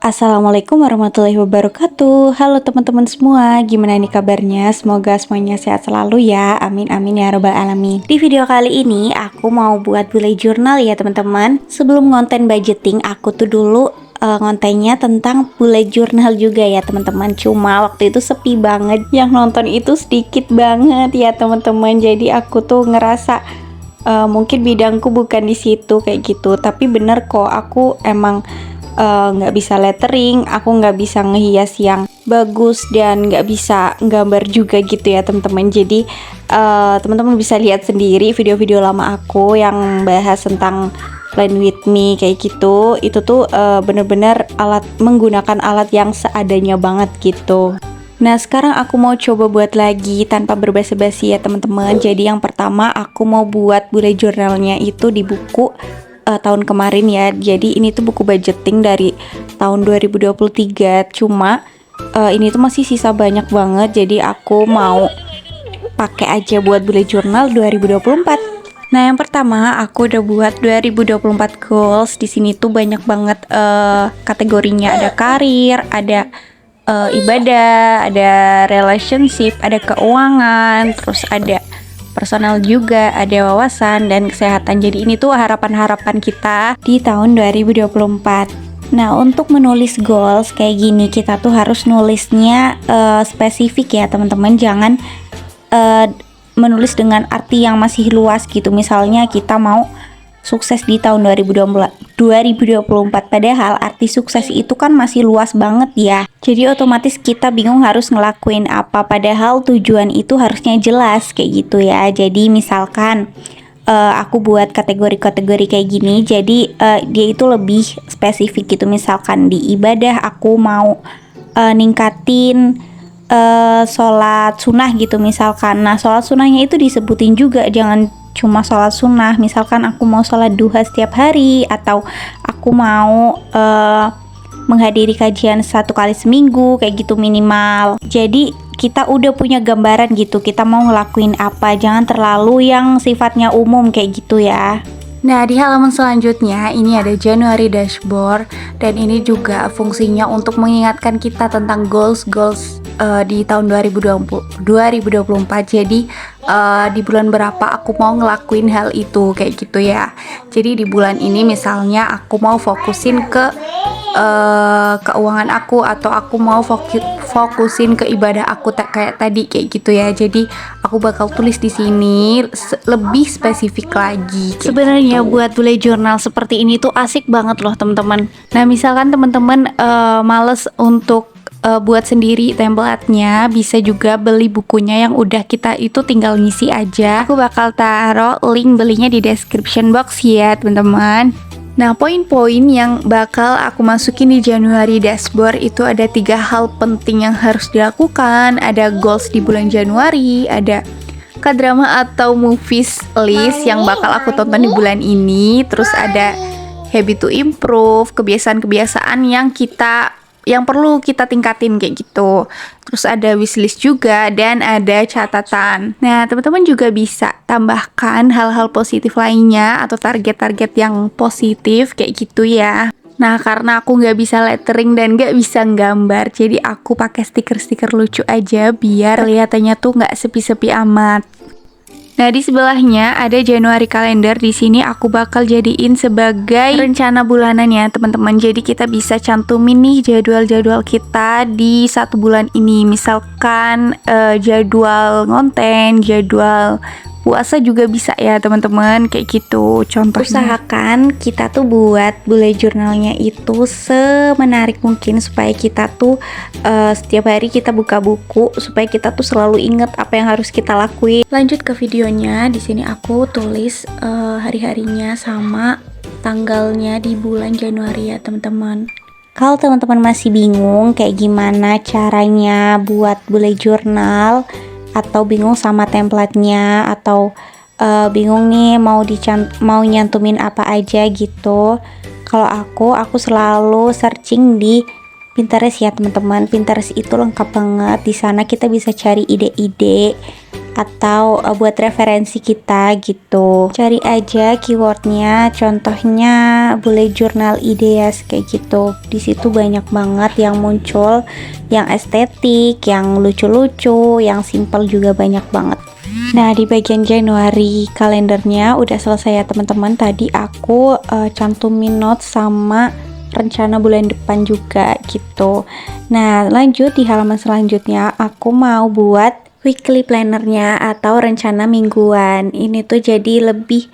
Assalamualaikum warahmatullahi wabarakatuh. Halo teman-teman semua, gimana nih kabarnya? Semoga semuanya sehat selalu ya. Amin amin ya robbal alamin. Di video kali ini aku mau buat bullet journal ya teman-teman. Sebelum ngonten budgeting, aku tuh dulu ngontennya tentang bullet journal juga ya teman-teman. Cuma waktu itu sepi banget, yang nonton itu sedikit banget ya teman-teman. Jadi aku tuh ngerasa mungkin bidangku bukan di situ kayak gitu. Tapi bener kok, aku emang nggak bisa lettering, aku nggak bisa ngehias yang bagus dan nggak bisa gambar juga gitu ya teman-teman. Jadi teman-teman bisa lihat sendiri video-video lama aku yang bahas tentang Plan with Me kayak gitu. Itu tuh bener-bener menggunakan alat yang seadanya banget gitu. Nah sekarang aku mau coba buat lagi tanpa berbasa-basi ya teman-teman. Jadi yang pertama aku mau buat bullet journalnya itu di buku tahun kemarin ya. Jadi ini tuh buku budgeting dari tahun 2023. Cuma ini tuh masih sisa banyak banget. Jadi aku mau pakai aja buat bullet journal 2024. Nah, yang pertama aku udah buat 2024 goals. Di sini tuh banyak banget kategorinya. Ada karir, ada ibadah, ada relationship, ada keuangan, terus ada personal juga, ada wawasan dan kesehatan. Jadi ini tuh harapan-harapan kita di tahun 2024. Nah, untuk menulis goals kayak gini kita tuh harus nulisnya spesifik ya teman-teman. Jangan menulis dengan arti yang masih luas gitu. Misalnya kita mau sukses di tahun 2024, padahal arti sukses itu kan masih luas banget ya. Jadi otomatis kita bingung harus ngelakuin apa, padahal tujuan itu harusnya jelas kayak gitu ya. Jadi misalkan aku buat kategori-kategori kayak gini, jadi dia itu lebih spesifik gitu. Misalkan di ibadah aku mau ningkatin sholat sunnah gitu misalkan. Nah sholat sunnahnya itu disebutin juga, jangan cuma sholat sunnah. Misalkan aku mau sholat duha setiap hari, atau aku mau menghadiri kajian 1 kali seminggu kayak gitu minimal. Jadi kita udah punya gambaran gitu, kita mau ngelakuin apa, jangan terlalu yang sifatnya umum kayak gitu ya. Nah di halaman selanjutnya ini ada January dashboard, dan ini juga fungsinya untuk mengingatkan kita tentang goals di tahun 2024. Jadi di bulan berapa aku mau ngelakuin hal itu kayak gitu ya. Jadi di bulan ini misalnya aku mau fokusin ke keuangan aku, atau aku mau fokusin ke ibadah aku kayak tadi kayak gitu ya. Jadi aku bakal tulis di sini lebih spesifik lagi. Sebenarnya buat bullet journal seperti ini tuh asik banget loh teman-teman. Nah misalkan teman-teman males untuk buat sendiri template-nya, bisa juga beli bukunya yang udah kita itu tinggal ngisi aja. Aku bakal taruh link belinya di description box ya teman-teman. Nah poin-poin yang bakal aku masukin di January dashboard itu ada 3 hal penting yang harus dilakukan. Ada goals di bulan Januari, ada K-drama atau movies list yang bakal aku tonton di bulan ini, terus ada habit to improve, kebiasaan-kebiasaan yang perlu kita tingkatin kayak gitu. Terus ada wishlist juga, dan ada catatan. Nah teman-teman juga bisa tambahkan hal-hal positif lainnya atau target-target yang positif kayak gitu ya. Nah karena aku nggak bisa lettering dan nggak bisa gambar, jadi aku pakai stiker-stiker lucu aja biar kelihatannya tuh nggak sepi-sepi amat. Nah di sebelahnya ada Januari kalender. Di sini aku bakal jadiin sebagai rencana bulanan ya teman-teman. Jadi kita bisa cantumin nih jadwal-jadwal kita di 1 bulan ini. Misalkan jadwal ngonten, jadwal puasa juga bisa ya teman-teman kayak gitu contohnya. Usahakan kita tuh buat bullet journalnya itu semenarik mungkin, supaya kita tuh setiap hari kita buka buku, supaya kita tuh selalu inget apa yang harus kita lakuin. Lanjut ke videonya. Di sini aku tulis hari-harinya sama tanggalnya di bulan Januari ya teman-teman. Kalau teman-teman masih bingung kayak gimana caranya buat bullet journal, atau bingung sama template-nya, atau bingung nih mau nyantumin apa aja gitu, kalau aku selalu searching di Pinterest ya teman-teman. Pinterest itu lengkap banget. Di sana kita bisa cari ide-ide atau buat referensi kita gitu. Cari aja keywordnya, contohnya bullet journal ideas kayak gitu. Di situ banyak banget yang muncul, yang estetik, yang lucu-lucu, yang simple juga banyak banget. Nah, di bagian Januari kalendernya udah selesai ya teman-teman. Tadi aku cantumin note sama rencana bulan depan juga gitu. Nah, lanjut di halaman selanjutnya aku mau buat weekly plannernya atau rencana mingguan. Ini tuh jadi lebih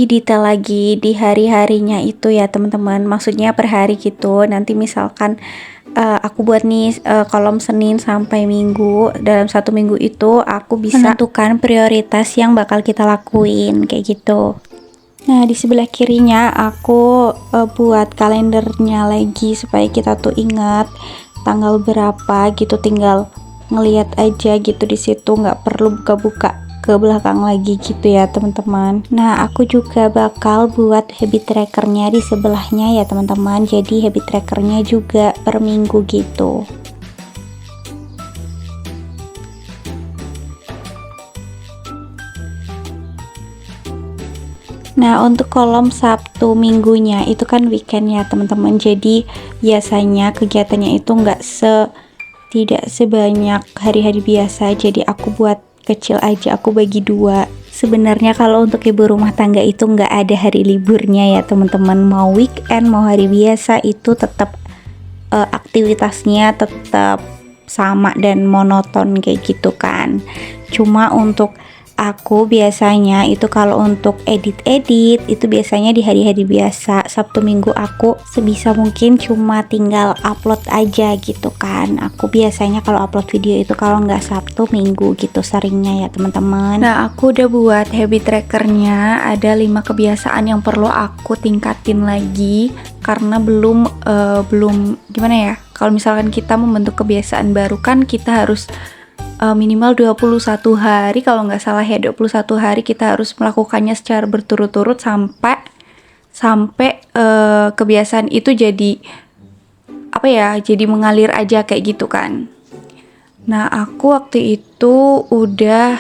detail lagi di hari-harinya itu ya teman-teman. Maksudnya per hari gitu. Nanti misalkan aku buat nih kolom Senin sampai Minggu. Dalam satu minggu itu aku bisa menentukan prioritas yang bakal kita lakuin kayak gitu. Nah, di sebelah kirinya aku buat kalendernya lagi supaya kita tuh ingat tanggal berapa gitu, tinggal ngelihat aja gitu di situ, nggak perlu buka-buka ke belakang lagi gitu ya teman-teman. Nah, aku juga bakal buat habit trackernya di sebelahnya ya teman-teman. Jadi habit trackernya juga per minggu gitu. Nah, untuk kolom Sabtu minggunya itu kan weekend ya teman-teman. Jadi biasanya kegiatannya itu tidak sebanyak hari-hari biasa. Jadi aku buat kecil aja, aku bagi dua. Sebenarnya kalau untuk ibu rumah tangga itu nggak ada hari liburnya ya teman-teman. Mau weekend mau hari biasa itu tetap aktivitasnya tetap sama dan monoton kayak gitu kan. Cuma untuk aku biasanya itu kalau untuk edit-edit itu biasanya di hari-hari biasa. Sabtu Minggu aku sebisa mungkin cuma tinggal upload aja gitu kan. Aku biasanya kalau upload video itu kalau nggak Sabtu Minggu gitu seringnya ya teman-teman. Nah, aku udah buat habit trackernya, ada 5 kebiasaan yang perlu aku tingkatin lagi karena belum gimana ya, kalau misalkan kita membentuk kebiasaan baru kan kita harus minimal 21 hari, kalau nggak salah ya 21 hari kita harus melakukannya secara berturut-turut sampai kebiasaan itu jadi jadi mengalir aja kayak gitu kan. Nah, aku waktu itu udah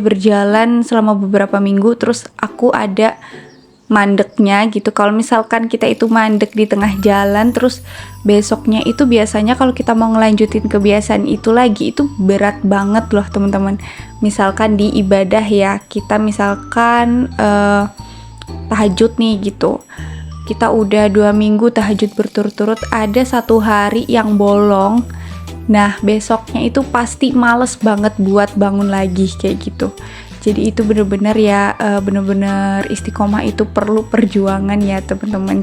berjalan selama beberapa minggu, terus aku ada mandeknya gitu. Kalau misalkan kita itu mandek di tengah jalan, terus besoknya itu biasanya kalau kita mau ngelanjutin kebiasaan itu lagi itu berat banget loh teman-teman. Misalkan di ibadah ya, kita misalkan tahajud nih gitu, kita udah 2 minggu tahajud berturut-turut, ada 1 hari yang bolong. Nah, besoknya itu pasti males banget buat bangun lagi kayak gitu. Jadi itu bener-bener ya, bener-bener istiqomah itu perlu perjuangan ya teman-teman.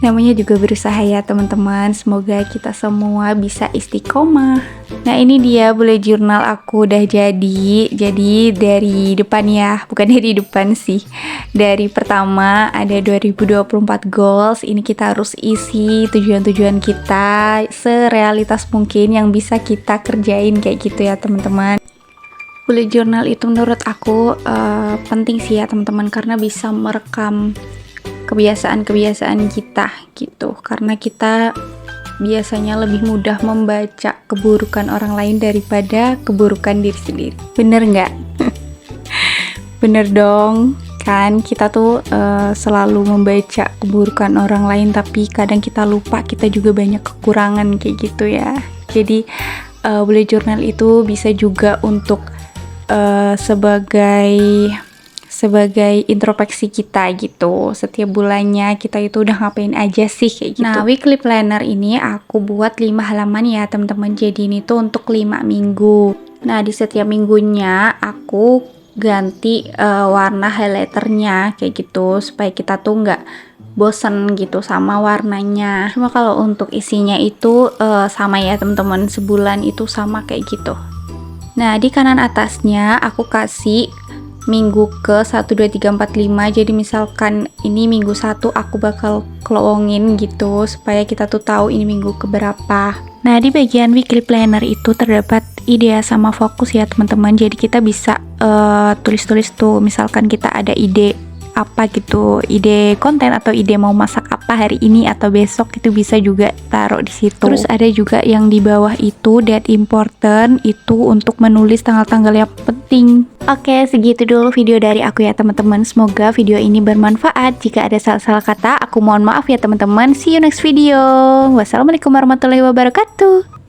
Namanya juga berusaha ya teman-teman. Semoga kita semua bisa istiqomah. Nah, ini dia bullet journal aku udah jadi. Jadi dari depan ya, bukan dari depan sih. Dari pertama ada 2024 goals. Ini kita harus isi tujuan-tujuan kita serealitas mungkin yang bisa kita kerjain kayak gitu ya teman-teman. Bullet journal itu menurut aku penting sih ya teman-teman, karena bisa merekam kebiasaan-kebiasaan kita gitu. Karena kita biasanya lebih mudah membaca keburukan orang lain daripada keburukan diri sendiri. Bener nggak? Bener dong. Kan kita tuh selalu membaca keburukan orang lain, tapi kadang kita lupa kita juga banyak kekurangan kayak gitu ya. Jadi bullet journal itu bisa juga untuk sebagai introspeksi kita gitu. Setiap bulannya kita itu udah ngapain aja sih kayak gitu. Nah, weekly planner ini aku buat 5 halaman ya teman-teman. Jadi ini tuh untuk 5 minggu. Nah, di setiap minggunya aku ganti warna highlighternya kayak gitu supaya kita tuh nggak bosen gitu sama warnanya. Cuma kalau untuk isinya itu sama ya teman-teman, sebulan itu sama kayak gitu. Nah, di kanan atasnya aku kasih minggu ke 1, 2, 3, 4, 5. Jadi misalkan ini minggu 1 aku bakal kelowongin gitu supaya kita tuh tahu ini minggu keberapa. Nah, di bagian weekly planner itu terdapat ide sama fokus ya teman-teman. Jadi kita bisa tulis-tulis tuh, misalkan kita ada ide apa gitu, ide konten atau ide mau masak apa hari ini atau besok, itu bisa juga taruh di situ. Terus ada juga yang di bawah itu date important, itu untuk menulis tanggal-tanggal yang penting. Oke, segitu dulu video dari aku ya teman-teman. Semoga video ini bermanfaat. Jika ada salah-salah kata, aku mohon maaf ya teman-teman. See you next video. Wassalamualaikum warahmatullahi wabarakatuh.